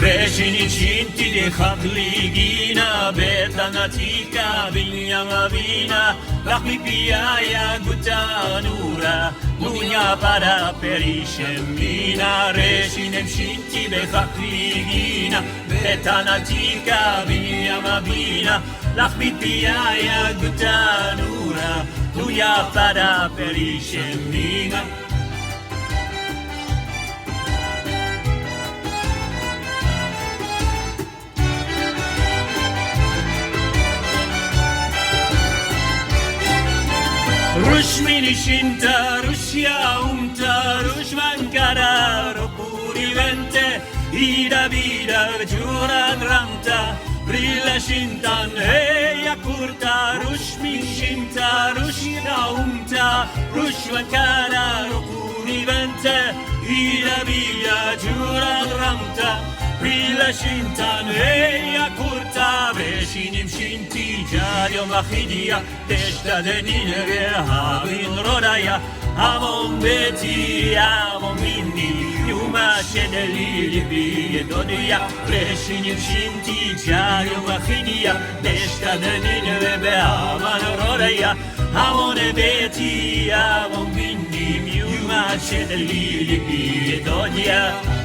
Resinin cinti de hakligina Betanatika binyamavina Lakmi piyaya gutanura Nunya para perishemina Resinin cinti de hakligina Betanatika binyamavina Lakmi piyaya gutanura Nunya para perishemina Rush mini shinta, Russia Rush mankara, Ropuri vente, Ida vida, Jura granta, Brilla shintan, Heya kurta, Rush mini shinta, Russia Rush mankara, Ropuri vente, Ida vida, Jura granta, Brilla shintan, Heya kurta, Veshinim shinti, Jadio machidia, Deshta denine, Havin rodaya, Amon beti, Amon mini, Yuma sheneli, Libi, Donia, Veshinim shinti, Jadio machidia, Deshta denine, Havan rodaya, Amon beti, Amon mini, Yuma sheneli, Libi, Donia.